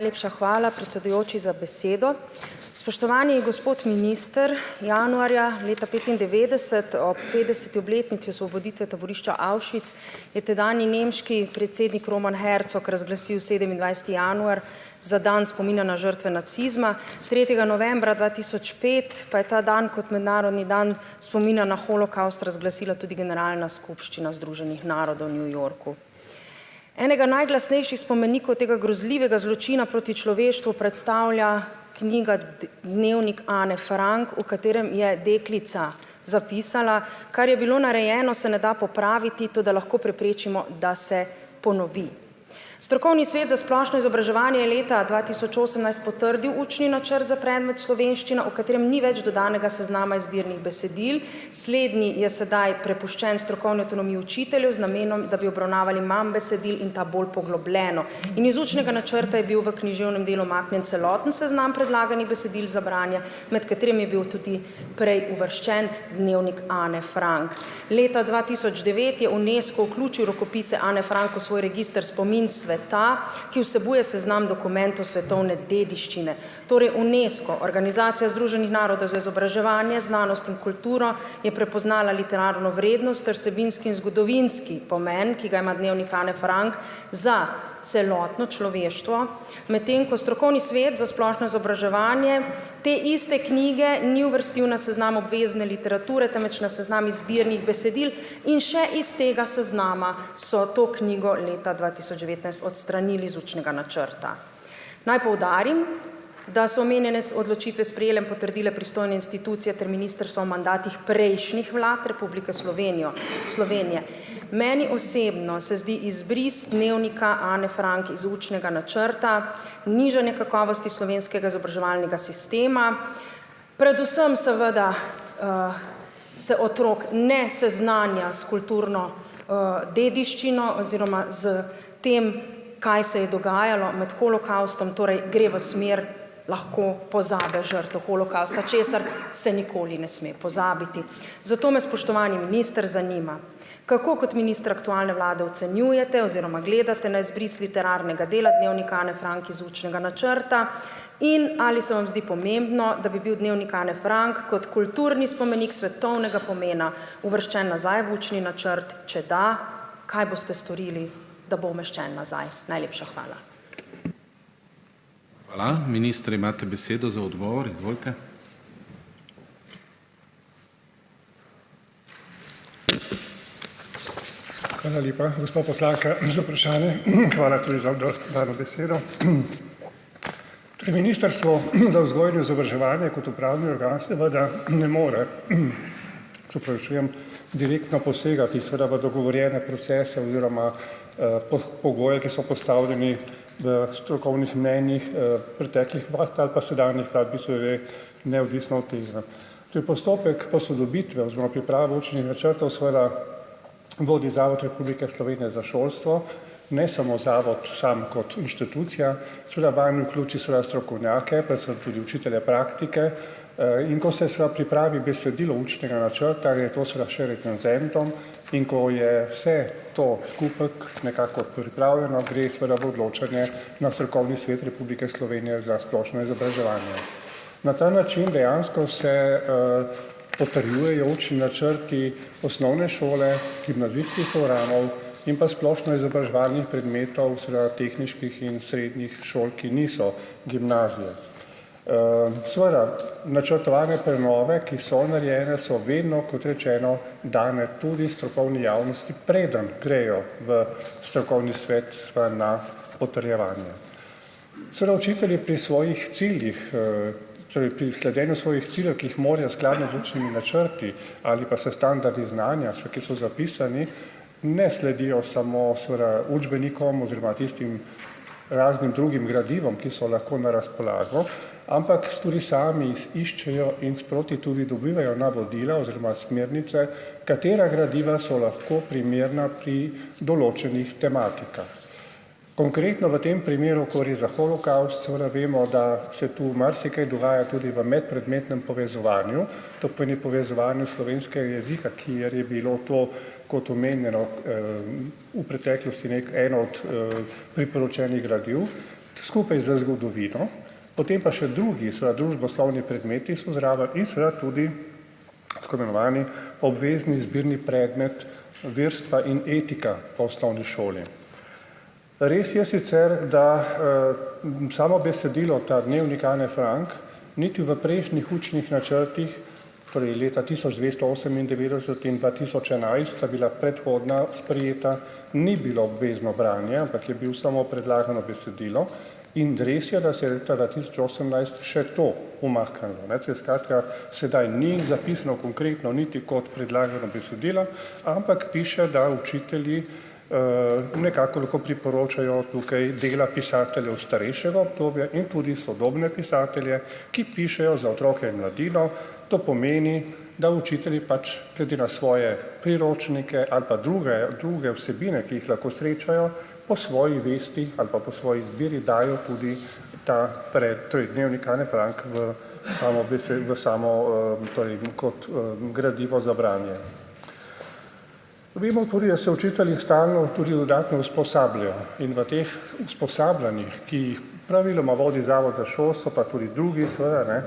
Najlepša hvala, predsedujoči, za besedo. Spoštovani gospod minister, januarja leta 1995 ob 50. obletnici osvoboditve taborišča Auschwitz je tedanji nemški predsednik Roman Herzog razglasil 27. januar za dan spomina na žrtve nacizma. 3. novembra 2005 pa je ta dan kot mednarodni dan spomina na holokavst razglasila tudi Generalna skupščina Združenih narodov v New Yorku. Enega najglasnejših spomenikov tega grozljivega zločina proti človeštvu predstavlja knjiga Dnevnik Ane Frank, v katerem je deklica zapisala: kar je bilo narejeno, se ne da popraviti, toda lahko preprečimo, da se ponovi. Strokovni svet za splošno izobraževanje je leta 2018 potrdil učni načrt za predmet slovenščina, v katerem ni več dodanega seznama izbirnih besedil. Slednji je sedaj prepuščen strokovni avtonomiji učiteljev z namenom, da bi obravnavali manj besedil in ta bolj poglobljeno. In iz učnega načrta je bil v književnem delu umaknjen celoten seznam predlaganih besedil za branje, med katerim je bil tudi prej uvrščen Dnevnik Ane Frank. Leta 2009 je UNESCO vključil rokopise Ane Frank v svoj register spomin sveta, ki vsebuje seznam dokumentov svetovne dediščine. Torej UNESCO, Organizacija Združenih narodov za izobraževanje, znanost in kulturo, je prepoznala literarno vrednost ter vsebinski in zgodovinski pomen, ki ga ima Dnevnik Ane Frank za celotno človeštvo, medtem ko strokovni svet za splošno izobraževanje te iste knjige ni uvrstil na seznam obvezne literature, temveč na seznam izbirnih besedil, in še iz tega seznama so to knjigo leta 2019 odstranili iz učnega načrta. Naj poudarim, da so omenjene odločitve sprejele in potrdile pristojne institucije ter ministrstva v mandatih prejšnjih vlad Republike Slovenije. Meni osebno se zdi izbris Dnevnika Ane Frank iz učnega načrta nižanje kakovosti slovenskega izobraževalnega sistema. Predvsem seveda se otrok ne seznanja s kulturno dediščino oziroma s tem, kaj se je dogajalo med holokavstom, torej gre v smer lahko pozabe žrtev holokavsta, česar se nikoli ne sme pozabiti. Zato me, spoštovani minister, zanima, kako kot minister aktualne vlade ocenjujete oziroma gledate na izbris literarnega dela Dnevnika Ane Frank iz učnega načrta in ali se vam zdi pomembno, da bi bil Dnevnik Ane Frank kot kulturni spomenik svetovnega pomena uvrščen nazaj v učni načrt. Če da, kaj boste storili, da bo umeščen nazaj? Najlepša hvala. Hvala. Minister, imate besedo za odgovor. Izvolite. Hvala lepa, gospa poslanka, za vprašanje. Hvala tudi za dano besedo. Ministrstvo za vzgojo in izobraževanje kot upravni organ seveda ne more, direktno posegati v dogovorjene procese oziroma pogoje, ki so postavljeni v strokovnih mnenjih preteklih vlad ali pa sedanjih vlad, neodvisno od tega. Postopek posodobitve oziroma priprave učnih načrtov seveda vodi Zavod Republike Slovenije za šolstvo, ne samo zavod sam kot inštitucija, seveda vanj vključi strokovnjake, predvsem tudi učitelje praktike, in ko se pripravi besedilo učnega načrta, je to še recenzentom, in ko je vse to skupaj nekako pripravljeno, gre v odločanje na Strokovni svet Republike Slovenije za splošno izobraževanje. Na ta način dejansko se potrjujejo učni načrti osnovne šole, gimnazijskih programov in pa splošno izobraževalnih predmetov, tehniških in srednjih šol, ki niso gimnazije. Seveda, načrtovane prenove, ki so narejene, so vedno, kot rečeno, dane tudi strokovni javnosti, preden grejo v strokovni svet na potrjevanje. Seveda, učitelji pri svojih ciljih, pri sledenju svojih ciljev, ki jih morajo skladno z učnimi načrti ali pa s standardi znanja, ki so zapisani, ne sledijo samo učbenikom oziroma tistim raznim drugim gradivom, ki so lahko na razpolago, ampak tudi sami iščejo in sproti tudi dobivajo navodila oziroma smernice, katera gradiva so lahko primerna pri določenih tematikah. Konkretno v tem primeru, ko gre za holokavst, seveda vemo, da se tu marsikaj dogaja tudi v medpredmetnem povezovanju, to pomeni povezovanju slovenskega jezika, kjer je bilo to, kot omenjeno, v preteklosti eno od priporočenih gradiv. skupaj z zgodovino, potem pa še drugi, seveda družboslovni predmeti so zraven in seveda tudi tako imenovani obvezni izbirni predmet verstva in etika po osnovni šoli. Res je sicer, da samo besedilo, ta dnevnik Ane Frank, niti v prejšnjih učnih načrtih, torej leta 1298 in 2011 sta bila predhodna sprejeta, ni bilo obvezno branje, ampak je bil samo predlagano besedilo. In res je, da se je leta 2018 še to umaknilo. Skratka, sedaj ni zapisano konkretno niti kot predlagano besedilo, ampak piše, da učitelji nekako lahko priporočajo tukaj dela pisateljev starejšega obdobja in tudi sodobne pisatelje, ki pišejo za otroke in mladino. To pomeni, da učitelji pač glede na svoje priročnike ali pa druge vsebine, ki jih lahko srečajo, po svoji vesti ali pa po svoji izbiri dajo tudi ta dnevnik Ane Frank kot gradivo za branje. Vemo tudi, da se učitelji stalno tudi dodatno usposabljajo in v teh usposabljanjih, ki jih praviloma vodi Zavod za šolstvo, pa tudi drugi seveda,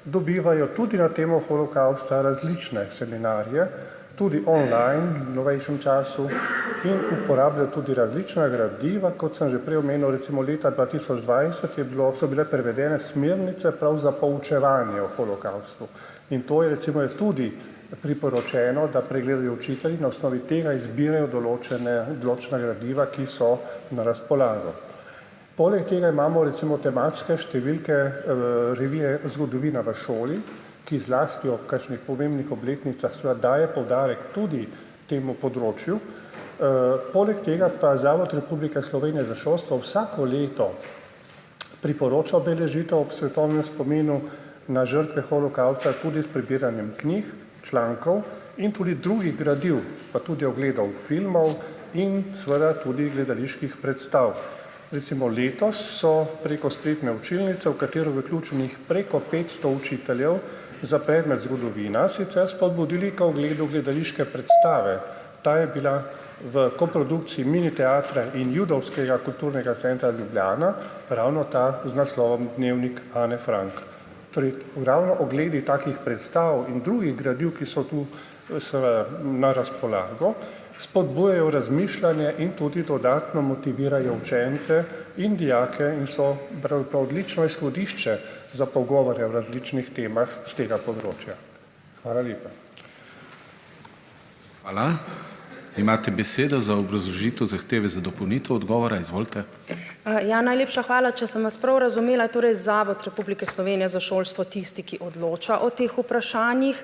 dobivajo tudi na temo holokavsta različne seminarje, tudi online v novejšem času in uporabljajo tudi različna gradiva, kot sem že prej omenil, recimo leta 2020 so bile prevedene smernice prav za poučevanje o holokavstu. In to je recimo tudi priporočeno, da pregledajo učitelji, na osnovi tega izbirajo določena gradiva, ki so na razpolago. Poleg tega imamo recimo tematske številke revije Zgodovina v šoli, ki zlasti ob kakšnih pomembnih obletnicah daje poudarek tudi temu področju. Poleg tega pa Zavod Republike Slovenije za šolstvo vsako leto priporoča obeležitev ob svetovnem spominu na žrtve holokavsta tudi s prebiranjem knjig, člankov in tudi drugih gradiv, pa tudi ogledov filmov in seveda tudi gledaliških predstav. Recimo letos so preko spletne učilnice, v katero vključenih preko 500 učiteljev za predmet zgodovina, sicer spodbudili k ogledu gledališke predstave. Ta je bila v koprodukciji Mini teatra in Judovskega kulturnega centra Ljubljana, ravno ta z naslovom Dnevnik Ane Frank. Torej, ravno ogledi takih predstav in drugih gradiv, ki so tu na razpolago, spodbujajo razmišljanje in tudi dodatno motivirajo učence in dijake in so odlično izhodišče za pogovore o različnih temah z tega področja. Hvala lepa. Hvala. Imate besedo za obrazložitev zahteve za dopolnitev odgovora. Izvolite. Ja, najlepša hvala. Če sem vas prav razumela, je torej Zavod Republike Slovenije za šolstvo tisti, ki odloča o teh vprašanjih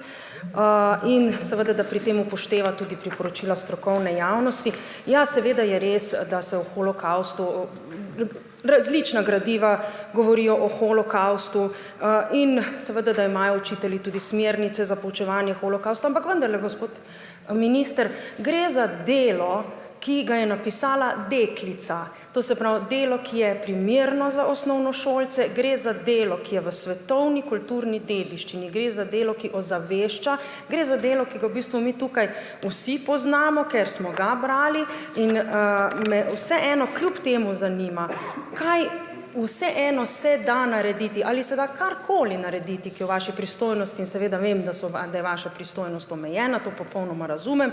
in seveda, da pri tem upošteva tudi priporočila strokovne javnosti. Ja, seveda je res, da se o holokavstu različna gradiva govorijo o holokavstu in seveda, da imajo učitelji tudi smernice za poučevanje holokavsta, ampak vendarle, gospod minister, gre za delo, ki ga je napisala deklica. To se pravi delo, ki je primerno za osnovnošolce, gre za delo, ki je v svetovni kulturni dediščini, gre za delo, ki ozavešča, gre za delo, ki ga v bistvu mi tukaj vsi poznamo, ker smo ga brali in me vseeno kljub temu zanima, kaj vseeno se da narediti, ali se da karkoli narediti, ki je v vaši pristojnosti, in seveda vem, da je vaša pristojnost omejena, to popolnoma razumem,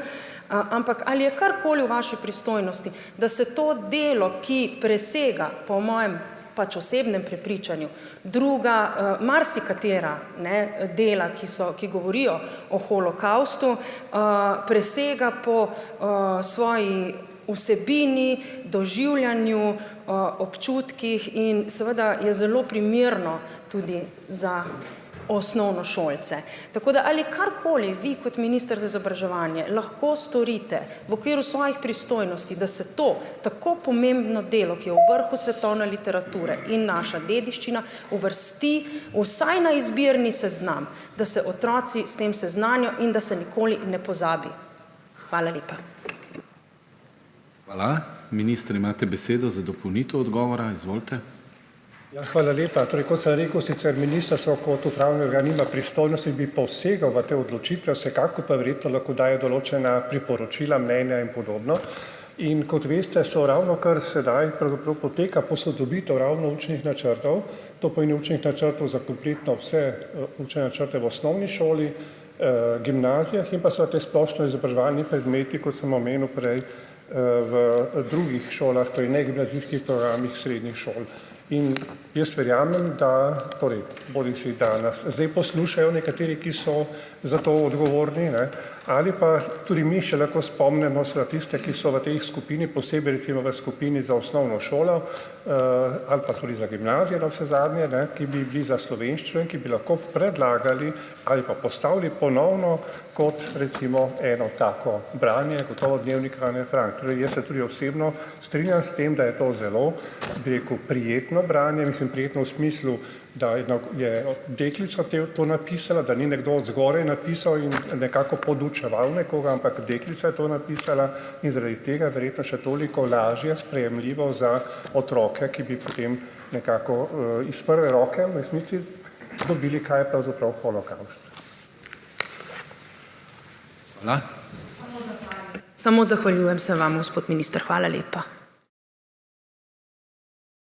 ampak ali je karkoli v vaši pristojnosti, da se to delo, ki presega, po mojem pač osebnem prepričanju, druga, marsikatera dela, ki govorijo o holokavstu, presega po svoji vsebini, doživljanju, občutkih in seveda je zelo primerno tudi za osnovnošolce. Tako da ali karkoli vi kot minister za izobraževanje lahko storite v okviru svojih pristojnosti, da se to tako pomembno delo, ki je v vrhu svetovne literature in naša dediščina, uvrsti vsaj na izbirni seznam, da se otroci s tem seznanijo in da se nikoli ne pozabi. Hvala lepa. Hvala. Minister, imate besedo za dopolnitev odgovora. Izvolite. Ja, hvala lepa. Torej, kot sem rekel, sicer ministrstvo kot upravni organ nima pristojnosti, bi posegal v te odločitve, vsekakor pa verjetno lahko daje določena priporočila, mnenja in podobno. In kot veste, so ravno kar sedaj pravzaprav poteka posodobitev ravno učnih načrtov, to pomeni učnih načrtov za kompletno vse učne načrte v osnovni šoli, gimnazijah in pa so te splošno izobraževalni predmeti, kot sem omenil prej, v drugih šolah, torej ne gimnazijskih programih srednjih šol. In jaz verjamem, da, torej, bodisi da nas zdaj poslušajo nekateri, ki so za to odgovorni, ne, ali pa tudi mi še lahko spomnimo tiste, ki so v tej skupini, posebej recimo v skupini za osnovno šolo ali pa tudi za gimnazijo na vse zadnje, ne, ki bi bili za slovenščino in ki bi lahko predlagali ali pa postavili ponovno kot recimo eno tako branje, gotovo Dnevnik Ane Frank. Torej, jaz se tudi osebno strinjam s tem, da je to zelo, bi rekel, prijetno branje, mislim prijetno v smislu, da je deklica to napisala, da ni nekdo od zgoraj napisal in nekako podučeval nekoga, ampak deklica je to napisala in zaradi tega verjetno še toliko lažje sprejemljivo za otroke, ki bi potem nekako iz prve roke v resnici dobili, kaj je pravzaprav holokavst. Hvala. Samo zahvaljujem se vam, gospod minister. Hvala lepa.